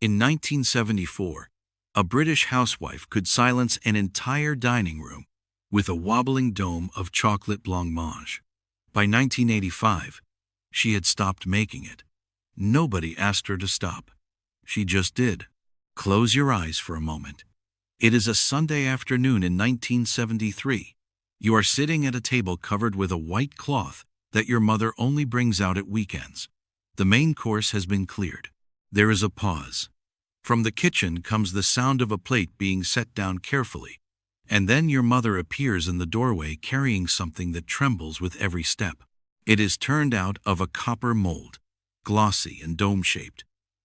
In 1974, a British housewife could silence an entire dining room with a wobbling dome of chocolate blancmange. By 1985, she had stopped making it. Nobody asked her to stop. She just did. Close your eyes for a moment. It is a Sunday afternoon in 1973. You are sitting at a table covered with a white cloth that your mother only brings out at weekends. The main course has been cleared. There is a pause. From the kitchen comes the sound of a plate being set down carefully, and then your mother appears in the doorway carrying something that trembles with every step. It is turned out of a copper mold, glossy and dome-shaped,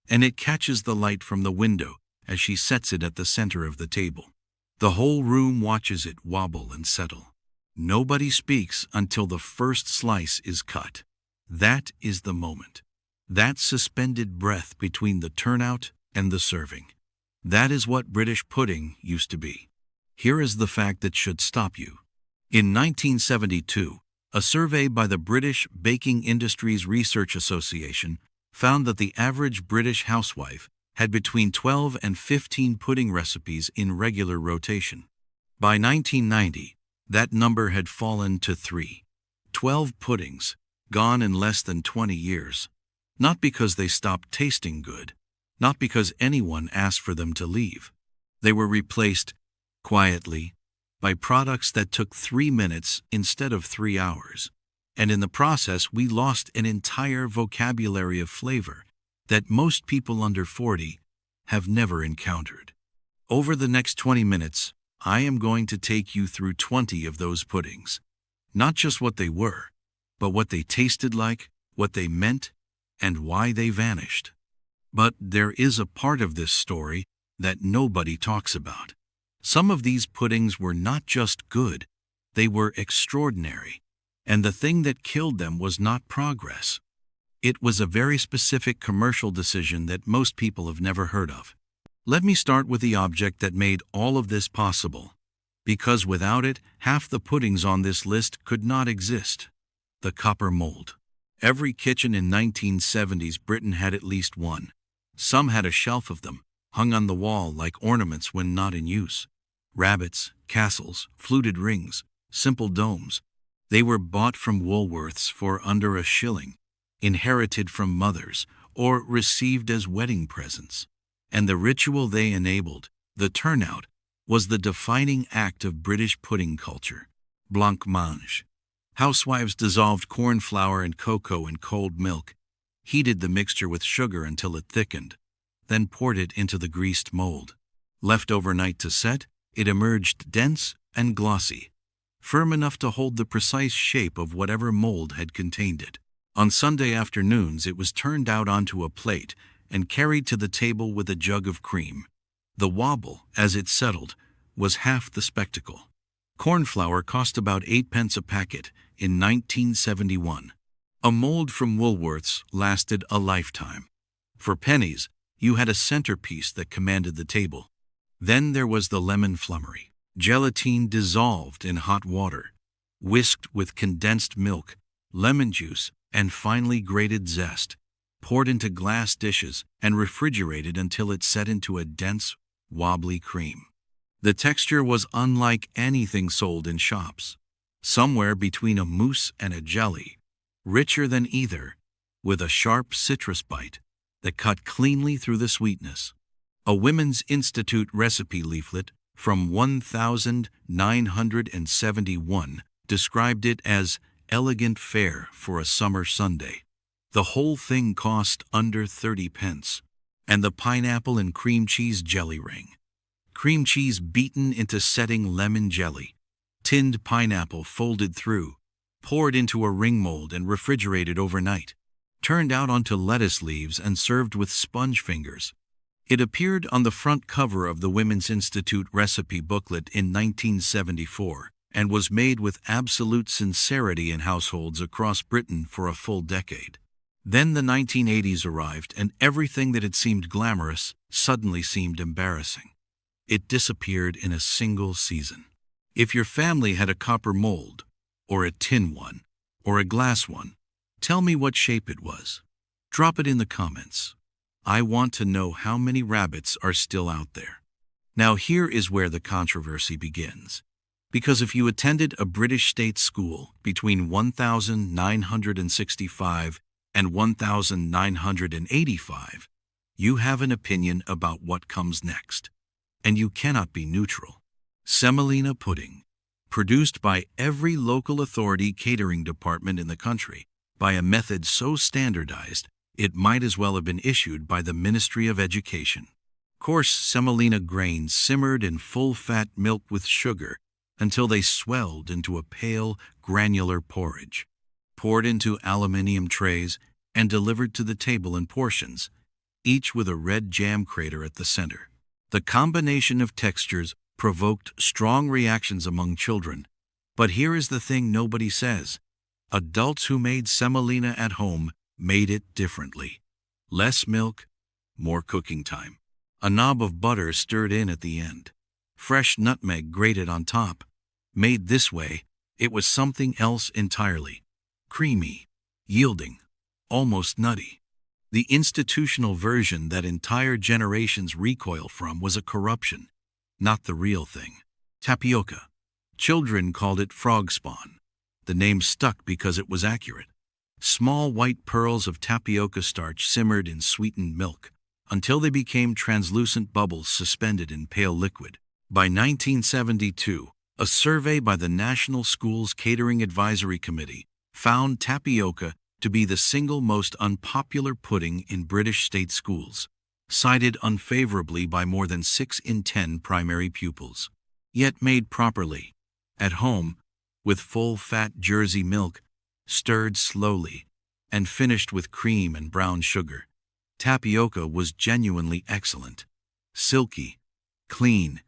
and it catches the light from the window as she sets it at the center of the table. The whole room watches it wobble and settle. Nobody speaks until the first slice is cut. That is the moment. That suspended breath between the turnout and the serving. That is what British pudding used to be. Here is the fact that should stop you. In 1972, a survey by the British Baking Industries Research Association found that the average British housewife had between 12 and 15 pudding recipes in regular rotation. By 1990, that number had fallen to 3. 12 puddings, gone in less than 20 years. Not because they stopped tasting good, not because anyone asked for them to leave. They were replaced, quietly, by products that took 3 minutes instead of 3 hours. And in the process, we lost an entire vocabulary of flavor that most people under 40 have never encountered. Over the next 20 minutes, I am going to take you through 20 of those puddings. Not just what they were, but what they tasted like, what they meant, and why they vanished. But there is a part of this story that nobody talks about. Some of these puddings were not just good, they were extraordinary. And the thing that killed them was not progress. It was a very specific commercial decision that most people have never heard of. Let me start with the object that made all of this possible. Because without it, half the puddings on this list could not exist. The copper mold. Every kitchen in 1970s Britain had at least one. Some had a shelf of them, hung on the wall like ornaments when not in use. Rabbits, castles, fluted rings, simple domes. They were bought from Woolworths for under a shilling, inherited from mothers, or received as wedding presents. And the ritual they enabled, the turnout, was the defining act of British pudding culture. Blancmange. Housewives dissolved corn flour and cocoa in cold milk, heated the mixture with sugar until it thickened, then poured it into the greased mold. Left overnight to set, it emerged dense and glossy, firm enough to hold the precise shape of whatever mold had contained it. On Sunday afternoons, it was turned out onto a plate and carried to the table with a jug of cream. The wobble, as it settled, was half the spectacle. Corn flour cost about 8 pence a packet in 1971. A mold from Woolworths lasted a lifetime. For pennies, you had a centerpiece that commanded the table. Then there was the lemon flummery. Gelatine dissolved in hot water, whisked with condensed milk, lemon juice, and finely grated zest, poured into glass dishes and refrigerated until it set into a dense, wobbly cream. The texture was unlike anything sold in shops, somewhere between a mousse and a jelly, richer than either, with a sharp citrus bite that cut cleanly through the sweetness. A Women's Institute recipe leaflet from 1971 described it as elegant fare for a summer Sunday. The whole thing cost under 30 pence. And the pineapple and cream cheese jelly ring. Cream cheese beaten into setting lemon jelly. Tinned pineapple folded through, poured into a ring mold and refrigerated overnight. Turned out onto lettuce leaves and served with sponge fingers. It appeared on the front cover of the Women's Institute recipe booklet in 1974 and was made with absolute sincerity in households across Britain for a full decade. Then the 1980s arrived and everything that had seemed glamorous suddenly seemed embarrassing. It disappeared in a single season. If your family had a copper mold, or a tin one, or a glass one, tell me what shape it was. Drop it in the comments. I want to know how many rabbits are still out there. Now here is where the controversy begins. Because if you attended a British state school between 1965 and 1985, you have an opinion about what comes next. And you cannot be neutral. Semolina pudding, produced by every local authority catering department in the country, by a method so standardized, it might as well have been issued by the Ministry of Education. Coarse semolina grains simmered in full-fat milk with sugar until they swelled into a pale, granular porridge, poured into aluminium trays and delivered to the table in portions, each with a red jam crater at the center. The combination of textures provoked strong reactions among children. But here is the thing nobody says. Adults who made semolina at home made it differently. Less milk, more cooking time. A knob of butter stirred in at the end. Fresh nutmeg grated on top. Made this way, it was something else entirely. Creamy, yielding, almost nutty. The institutional version that entire generations recoil from was a corruption, not the real thing. Tapioca. Children called it frog spawn. The name stuck because it was accurate. Small white pearls of tapioca starch simmered in sweetened milk until they became translucent bubbles suspended in pale liquid. By 1972, a survey by the National Schools Catering Advisory Committee found tapioca to be the single most unpopular pudding in British state schools, cited unfavorably by more than 6 in 10 primary pupils. Yet made properly, at home, with full-fat Jersey milk, stirred slowly, and finished with cream and brown sugar, tapioca was genuinely excellent. Silky, clean,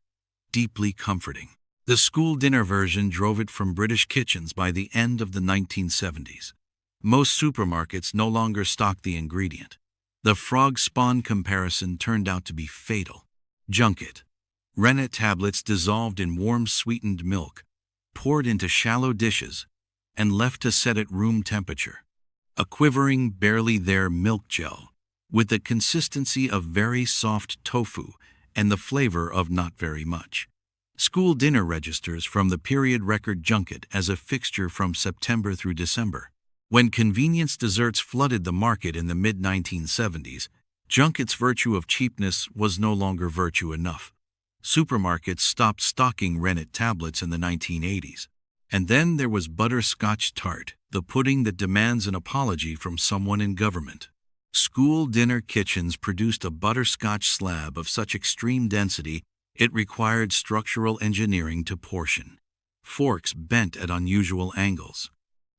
deeply comforting. The school dinner version drove it from British kitchens by the end of the 1970s. Most supermarkets no longer stocked the ingredient. The frog spawn comparison turned out to be fatal. Junket. Rennet tablets dissolved in warm sweetened milk, poured into shallow dishes, and left to set at room temperature. A quivering, barely there milk gel, with the consistency of very soft tofu and the flavor of not very much. School dinner registers from the period record junket as a fixture from September through December. When convenience desserts flooded the market in the mid-1970s, junket's virtue of cheapness was no longer virtue enough. Supermarkets stopped stocking rennet tablets in the 1980s. And then there was butterscotch tart, the pudding that demands an apology from someone in government. School dinner kitchens produced a butterscotch slab of such extreme density it required structural engineering to portion. Forks bent at unusual angles.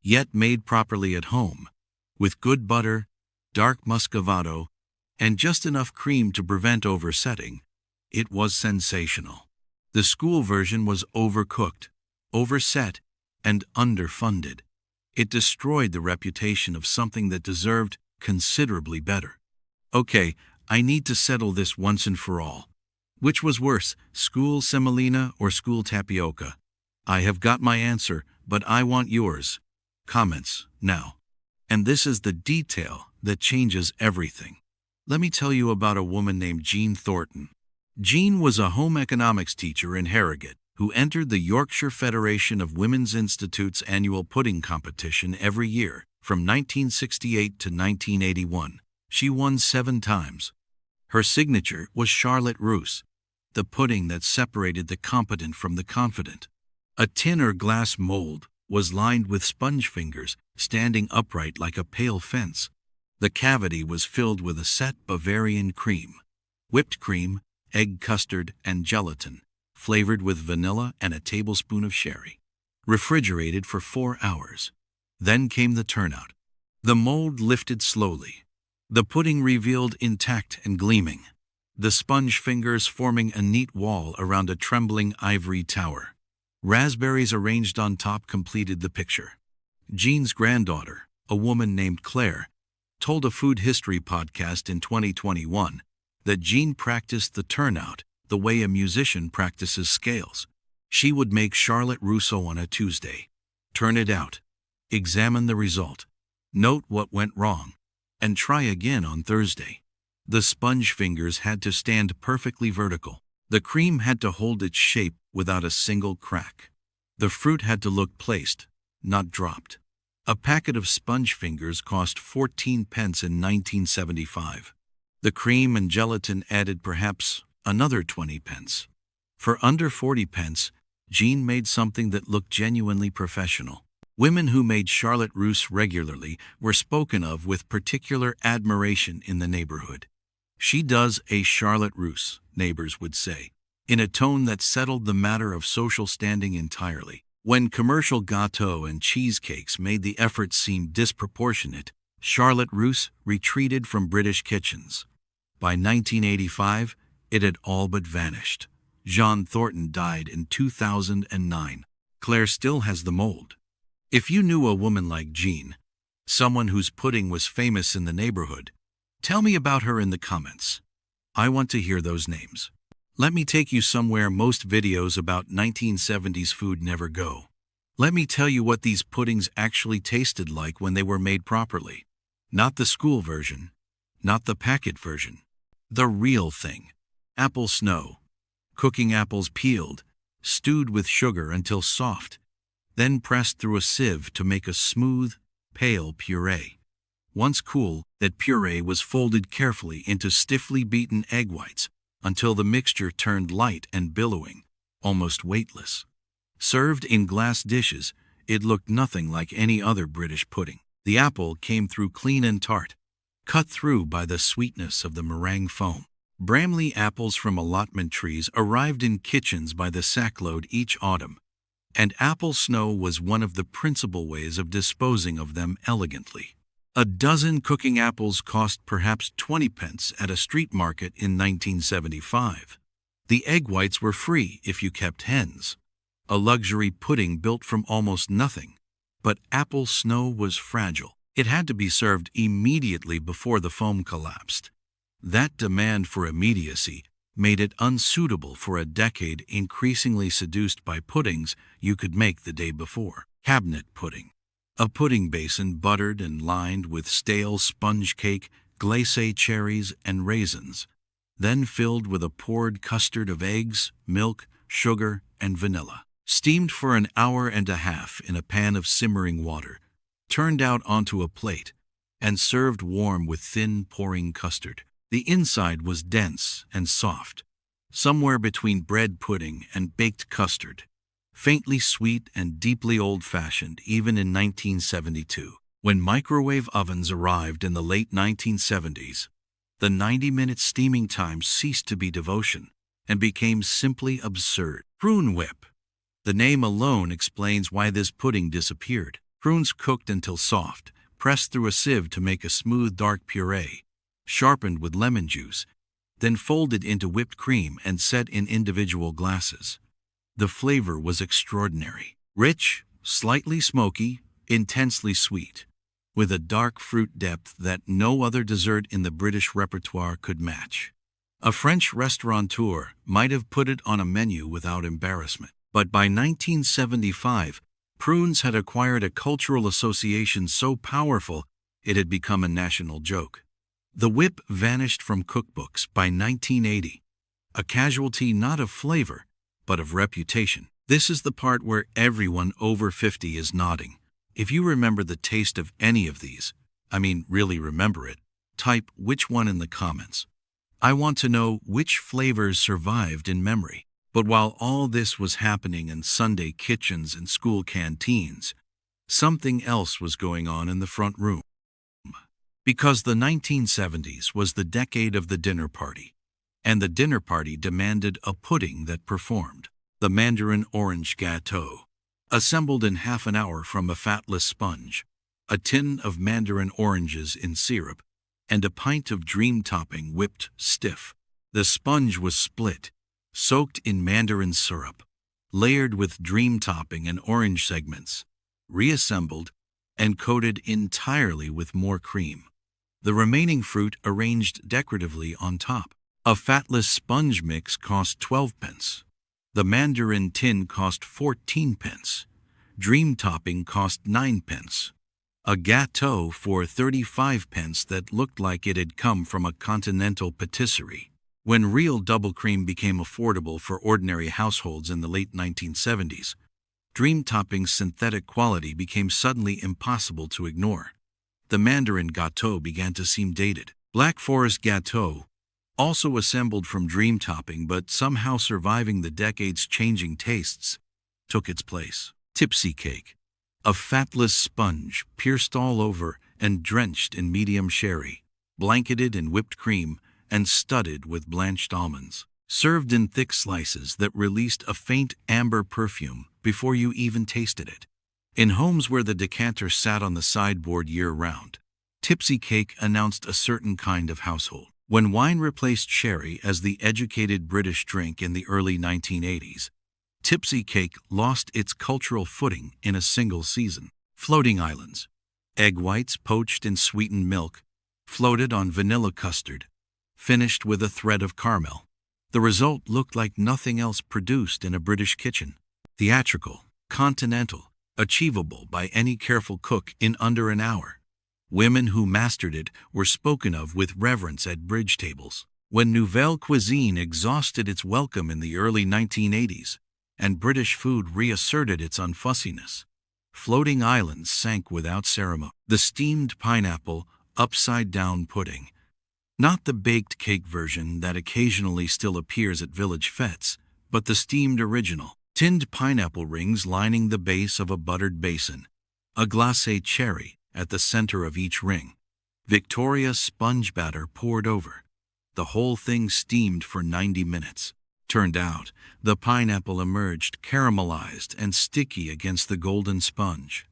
Yet made properly at home, with good butter, dark muscovado, and just enough cream to prevent oversetting, it was sensational. The school version was overcooked, overset, and underfunded. It destroyed the reputation of something that deserved considerably better. Okay, I need to settle this once and for all. Which was worse, school semolina or school tapioca? I have got my answer, but I want yours. Comments, now. And this is the detail that changes everything. Let me tell you about a woman named Jean Thornton. Jean was a home economics teacher in Harrogate who entered the Yorkshire Federation of Women's Institute's annual pudding competition every year from 1968 to 1981. She won 7 times. Her signature was Charlotte Russe, the pudding that separated the competent from the confident. A tin or glass mold was lined with sponge fingers standing upright like a pale fence. The cavity was filled with a set Bavarian cream, whipped cream, egg custard, and gelatin, flavored with vanilla and a tablespoon of sherry. Refrigerated for 4 hours. Then came the turnout. The mold lifted slowly. The pudding revealed intact and gleaming, the sponge fingers forming a neat wall around a trembling ivory tower. Raspberries arranged on top completed the picture. Jean's granddaughter, a woman named Claire, told a food history podcast in 2021 that Jean practiced the turnout the way a musician practices scales. She would make Charlotte Russe on a Tuesday, turn it out, examine the result, note what went wrong, and try again on Thursday. The sponge fingers had to stand perfectly vertical. The cream had to hold its shape without a single crack. The fruit had to look placed, not dropped. A packet of sponge fingers cost 14 pence in 1975. The cream and gelatin added perhaps another 20 pence. For under 40 pence, Jean made something that looked genuinely professional. Women who made Charlotte Russe regularly were spoken of with particular admiration in the neighborhood. "She does a Charlotte Russe," neighbors would say, in a tone that settled the matter of social standing entirely. When commercial gâteaux and cheesecakes made the effort seem disproportionate, Charlotte Russe retreated from British kitchens. By 1985, it had all but vanished. John Thornton died in 2009. Claire still has the mold. If you knew a woman like Jean, someone whose pudding was famous in the neighborhood, tell me about her in the comments. I want to hear those names. Let me take you somewhere most videos about 1970s food never go. Let me tell you what these puddings actually tasted like when they were made properly. Not the school version, not the packet version. The real thing. Apple snow. Cooking apples peeled, stewed with sugar until soft, then pressed through a sieve to make a smooth, pale puree. Once cool, that puree was folded carefully into stiffly beaten egg whites until the mixture turned light and billowing, almost weightless. Served in glass dishes, it looked nothing like any other British pudding. The apple came through clean and tart, cut through by the sweetness of the meringue foam. Bramley apples from allotment trees arrived in kitchens by the sackload each autumn, and apple snow was one of the principal ways of disposing of them elegantly. A dozen cooking apples cost perhaps 20 pence at a street market in 1975. The egg whites were free if you kept hens. A luxury pudding built from almost nothing. But apple snow was fragile. It had to be served immediately before the foam collapsed. That demand for immediacy made it unsuitable for a decade increasingly seduced by puddings you could make the day before. Cabinet pudding. A pudding basin buttered and lined with stale sponge cake, glacé cherries, and raisins, then filled with a poured custard of eggs, milk, sugar, and vanilla. Steamed for an hour and a half in a pan of simmering water, turned out onto a plate, and served warm with thin pouring custard. The inside was dense and soft, somewhere between bread pudding and baked custard, faintly sweet and deeply old-fashioned even in 1972. When microwave ovens arrived in the late 1970s, the 90-minute steaming time ceased to be devotion and became simply absurd. Prune whip. The name alone explains why this pudding disappeared. Prunes cooked until soft, pressed through a sieve to make a smooth dark puree, sharpened with lemon juice, then folded into whipped cream and set in individual glasses. The flavor was extraordinary. Rich, slightly smoky, intensely sweet, with a dark fruit depth that no other dessert in the British repertoire could match. A French restaurateur might have put it on a menu without embarrassment. But by 1975, prunes had acquired a cultural association so powerful it had become a national joke. The whip vanished from cookbooks by 1980, a casualty not of flavor, but of reputation. This is the part where everyone over 50 is nodding. If you remember the taste of any of these, really remember it, type which one in the comments. I want to know which flavors survived in memory. But while all this was happening in Sunday kitchens and school canteens, something else was going on in the front room. Because the 1970s was the decade of the dinner party, and the dinner party demanded a pudding that performed. The Mandarin Orange Gâteau, assembled in half an hour from a fatless sponge, a tin of mandarin oranges in syrup, and a pint of dream topping whipped stiff. The sponge was split, soaked in mandarin syrup, layered with dream topping and orange segments, reassembled, and coated entirely with more cream. The remaining fruit arranged decoratively on top. A fatless sponge mix cost 12 pence. The mandarin tin cost 14 pence. Dream topping cost 9 pence. A gâteau for 35 pence that looked like it had come from a continental patisserie. When real double cream became affordable for ordinary households in the late 1970s, Dream Topping's synthetic quality became suddenly impossible to ignore. The Mandarin gâteau began to seem dated. Black Forest gâteau, also assembled from Dream Topping but somehow surviving the decades-changing tastes, took its place. Tipsy cake, a fatless sponge pierced all over and drenched in medium sherry, blanketed in whipped cream and studded with blanched almonds, served in thick slices that released a faint amber perfume before you even tasted it. In homes where the decanter sat on the sideboard year-round, Tipsy cake announced a certain kind of household. When wine replaced sherry as the educated British drink in the early 1980s, Tipsy cake lost its cultural footing in a single season. Floating islands. Egg whites poached in sweetened milk, floated on vanilla custard, finished with a thread of caramel. The result looked like nothing else produced in a British kitchen. Theatrical, continental, achievable by any careful cook in under an hour. Women who mastered it were spoken of with reverence at bridge tables. When Nouvelle cuisine exhausted its welcome in the early 1980s, and British food reasserted its unfussiness, floating islands sank without ceremony. The steamed pineapple, upside-down pudding. Not the baked cake version that occasionally still appears at village fêtes, but the steamed original. Tinned pineapple rings lining the base of a buttered basin. A glacé cherry at the center of each ring. Victoria sponge batter poured over. The whole thing steamed for 90 minutes. Turned out, the pineapple emerged caramelized and sticky against the golden sponge.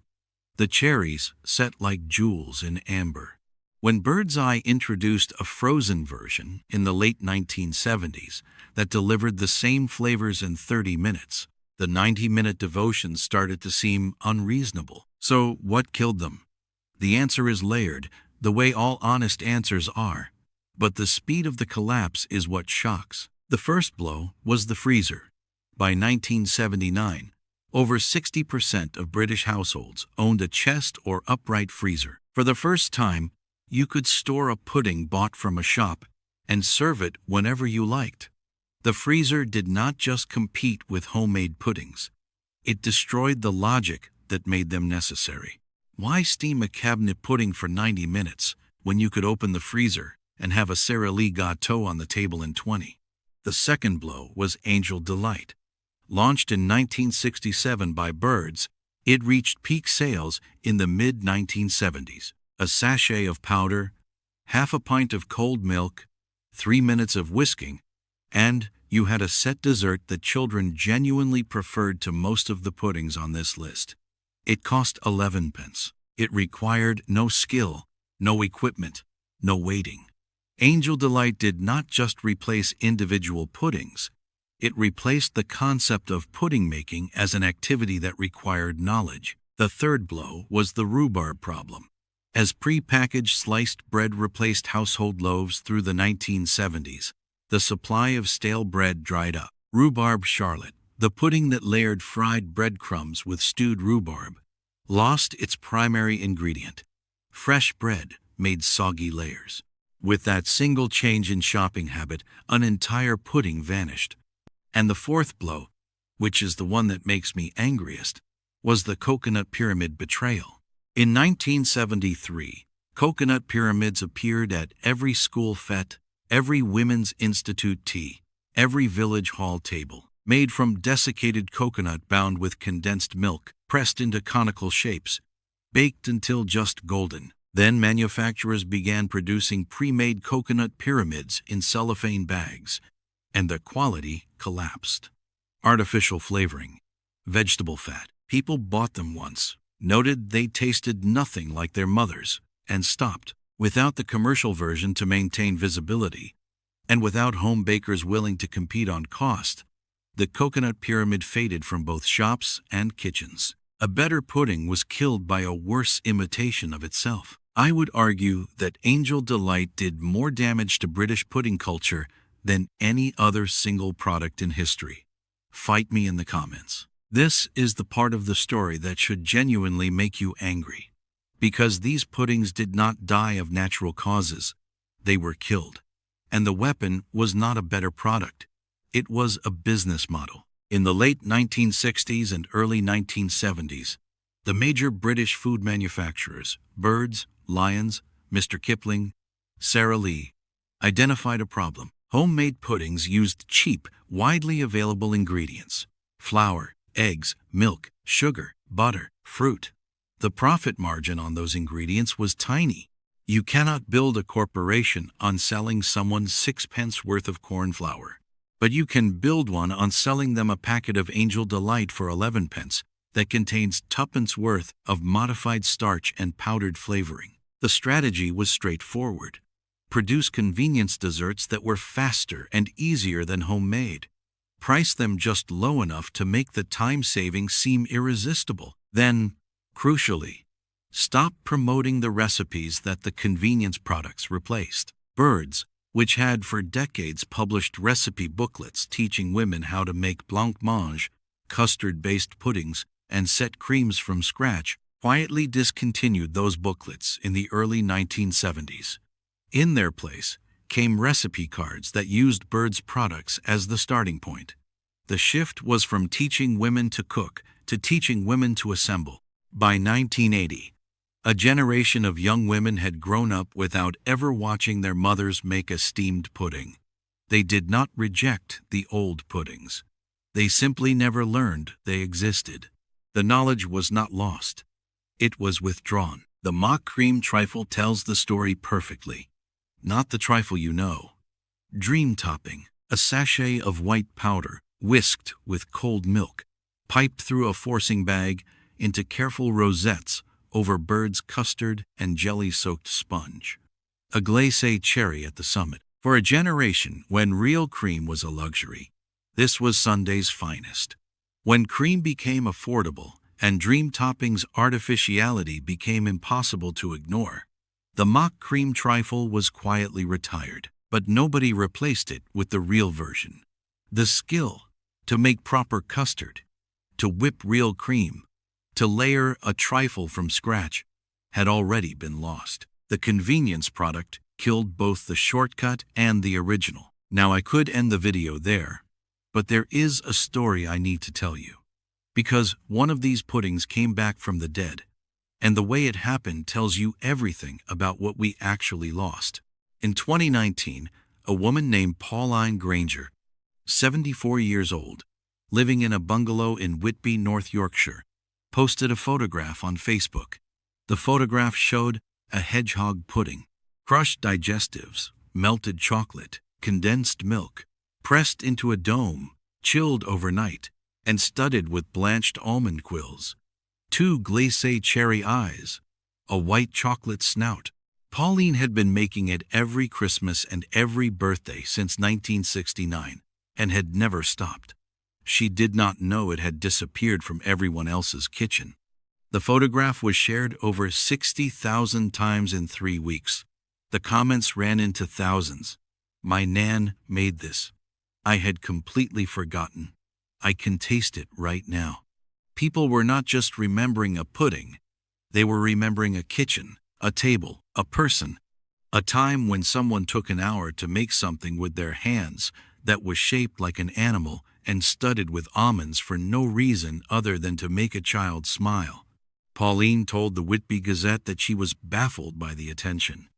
The cherries set like jewels in amber. When Birdseye introduced a frozen version in the late 1970s that delivered the same flavors in 30 minutes, the 90-minute devotion started to seem unreasonable. So what killed them? The answer is layered, the way all honest answers are. But the speed of the collapse is what shocks. The first blow was the freezer. By 1979, over 60% of British households owned a chest or upright freezer. For the first time, you could store a pudding bought from a shop and serve it whenever you liked. The freezer did not just compete with homemade puddings. It destroyed the logic that made them necessary. Why steam a cabinet pudding for 90 minutes when you could open the freezer and have a Sara Lee gâteau on the table in 20? The second blow was Angel Delight. Launched in 1967 by Birds, it reached peak sales in the mid-1970s. A sachet of powder, half a pint of cold milk, 3 minutes of whisking, and you had a set dessert that children genuinely preferred to most of the puddings on this list. It cost 11 pence. It required no skill, no equipment, no waiting. Angel Delight did not just replace individual puddings. It replaced the concept of pudding making as an activity that required knowledge. The third blow was the rhubarb problem. As pre-packaged sliced bread replaced household loaves through the 1970s, the supply of stale bread dried up. Rhubarb charlotte, the pudding that layered fried breadcrumbs with stewed rhubarb, lost its primary ingredient. Fresh bread made soggy layers. With that single change in shopping habit, an entire pudding vanished. And the fourth blow, which is the one that makes me angriest, was the coconut pyramid betrayal. In 1973, coconut pyramids appeared at every school fete, every women's institute tea, every village hall table, made from desiccated coconut bound with condensed milk, pressed into conical shapes, baked until just golden. Then manufacturers began producing pre-made coconut pyramids in cellophane bags, and the quality collapsed. Artificial flavoring, vegetable fat. People bought them once, noted they tasted nothing like their mothers, and stopped. Without the commercial version to maintain visibility, and without home bakers willing to compete on cost, the coconut pyramid faded from both shops and kitchens. A better pudding was killed by a worse imitation of itself. I would argue that Angel Delight did more damage to British pudding culture than any other single product in history. Fight me in the comments. This is the part of the story that should genuinely make you angry. Because these puddings did not die of natural causes, they were killed. And the weapon was not a better product. It was a business model. In the late 1960s and early 1970s, the major British food manufacturers, Birds, Lyons, Mr. Kipling, Sara Lee, identified a problem. Homemade puddings used cheap, widely available ingredients: flour, eggs, milk, sugar, butter, fruit. The profit margin on those ingredients was tiny. You cannot build a corporation on selling someone 6 pence worth of corn flour. But you can build one on selling them a packet of Angel Delight for 11 pence that contains 2 pence worth of modified starch and powdered flavoring. The strategy was straightforward. Produce convenience desserts that were faster and easier than homemade. Price them just low enough to make the time saving seem irresistible. Then, crucially, stop promoting the recipes that the convenience products replaced. Birds, which had for decades published recipe booklets teaching women how to make blancmange, custard-based puddings, and set creams from scratch, quietly discontinued those booklets in the early 1970s. In their place came recipe cards that used Birds products as the starting point. The shift was from teaching women to cook to teaching women to assemble. By 1980, a generation of young women had grown up without ever watching their mothers make a steamed pudding. They did not reject the old puddings. They simply never learned they existed. The knowledge was not lost. It was withdrawn. The mock cream trifle tells the story perfectly. Not the trifle you know. Dream topping, a sachet of white powder, whisked with cold milk, piped through a forcing bag into careful rosettes over Birds custard and jelly-soaked sponge. A glacé cherry at the summit. For a generation when real cream was a luxury, this was Sunday's finest. When cream became affordable and Dream Topping's artificiality became impossible to ignore, the mock cream trifle was quietly retired, but nobody replaced it with the real version. The skill to make proper custard, to whip real cream, to layer a trifle from scratch had already been lost. The convenience product killed both the shortcut and the original. Now I could end the video there, but there is a story I need to tell you. Because one of these puddings came back from the dead, and the way it happened tells you everything about what we actually lost. In 2019, a woman named Pauline Granger, 74 years old, living in a bungalow in Whitby, North Yorkshire, posted a photograph on Facebook. The photograph showed a hedgehog pudding, crushed digestives, melted chocolate, condensed milk, pressed into a dome, chilled overnight, and studded with blanched almond quills, 2 glacé cherry eyes, a white chocolate snout. Pauline had been making it every Christmas and every birthday since 1969 and had never stopped. She did not know it had disappeared from everyone else's kitchen. The photograph was shared over 60,000 times in 3 weeks. The comments ran into thousands. "My Nan made this. I had completely forgotten. I can taste it right now." People were not just remembering a pudding. They were remembering a kitchen, a table, a person, a time when someone took an hour to make something with their hands that was shaped like an animal and studded with almonds for no reason other than to make a child smile. Pauline told the Whitby Gazette that she was baffled by the attention.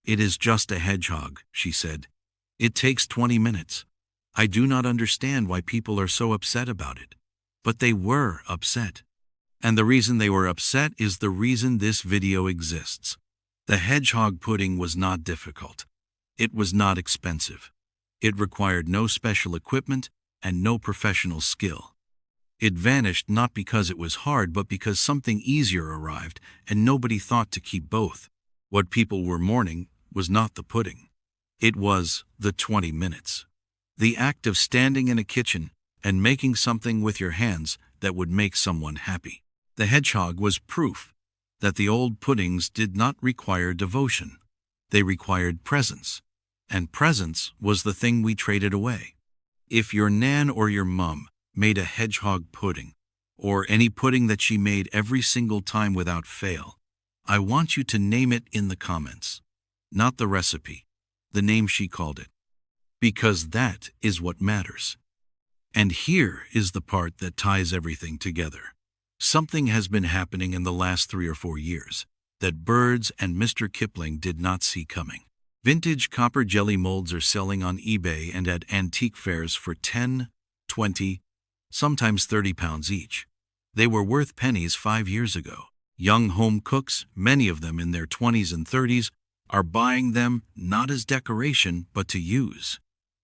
"It is just a hedgehog," she said. "It takes 20 minutes. I do not understand why people are so upset about it." But they were upset. And the reason they were upset is the reason this video exists. The hedgehog pudding was not difficult. It was not expensive. It required no special equipment and no professional skill. It vanished not because it was hard, but because something easier arrived and nobody thought to keep both. What people were mourning was not the pudding. It was the 20 minutes. The act of standing in a kitchen and making something with your hands that would make someone happy. The hedgehog was proof that the old puddings did not require devotion. They required presence. And presence was the thing we traded away. If your Nan or your mum made a hedgehog pudding, or any pudding that she made every single time without fail, I want you to name it in the comments. Not the recipe, the name she called it. Because that is what matters. And here is the part that ties everything together. Something has been happening in the last 3 or 4 years that Birds and Mr. Kipling did not see coming. Vintage copper jelly molds are selling on eBay and at antique fairs for 10, 20, sometimes £30 each. They were worth pennies 5 years ago. Young home cooks, many of them in their 20s and 30s, are buying them not as decoration but to use.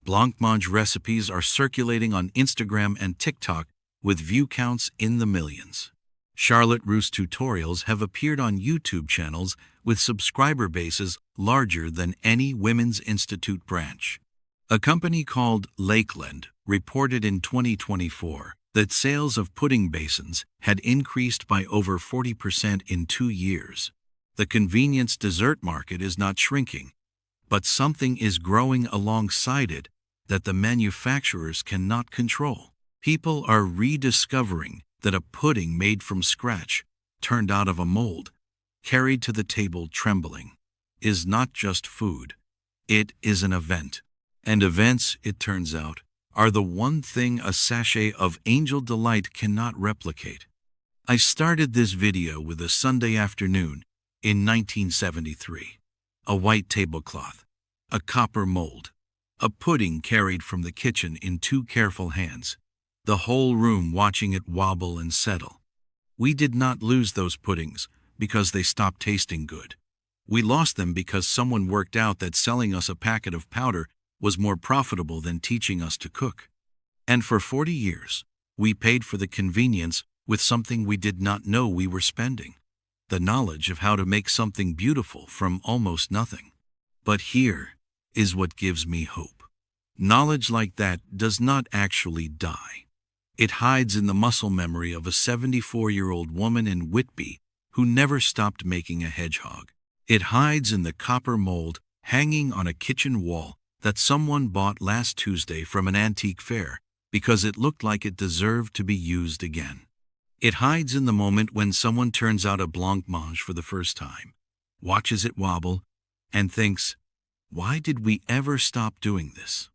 Blancmange recipes are circulating on Instagram and TikTok with view counts in the millions. Charlotte Russe tutorials have appeared on YouTube channels with subscriber bases larger than any Women's Institute branch. A company called Lakeland reported in 2024 that sales of pudding basins had increased by over 40% in 2 years. The convenience dessert market is not shrinking, but something is growing alongside it that the manufacturers cannot control. People are rediscovering that a pudding made from scratch, turned out of a mold, carried to the table trembling, is not just food. It is an event. And events, it turns out, are the one thing a sachet of Angel Delight cannot replicate. I started this video with a Sunday afternoon in 1973. A white tablecloth, a copper mold, a pudding carried from the kitchen in 2 careful hands, the whole room watching it wobble and settle. We did not lose those puddings because they stopped tasting good. We lost them because someone worked out that selling us a packet of powder was more profitable than teaching us to cook. And for 40 years, we paid for the convenience with something we did not know we were spending. The knowledge of how to make something beautiful from almost nothing. But here is what gives me hope. Knowledge like that does not actually die. It hides in the muscle memory of a 74-year-old woman in Whitby who never stopped making a hedgehog. It hides in the copper mold hanging on a kitchen wall that someone bought last Tuesday from an antique fair because it looked like it deserved to be used again. It hides in the moment when someone turns out a blancmange for the first time, watches it wobble, and thinks, why did we ever stop doing this?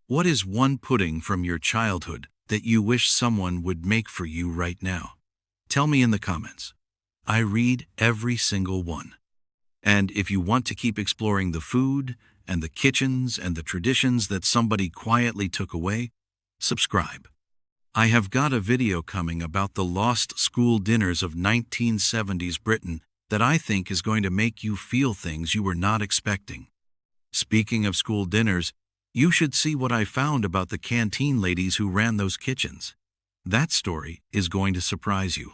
What is one pudding from your childhood that you wish someone would make for you right now? Tell me in the comments. I read every single one. And if you want to keep exploring the food and the kitchens and the traditions that somebody quietly took away, subscribe. I have got a video coming about the lost school dinners of 1970s Britain that I think is going to make you feel things you were not expecting. Speaking of school dinners, you should see what I found about the canteen ladies who ran those kitchens. That story is going to surprise you.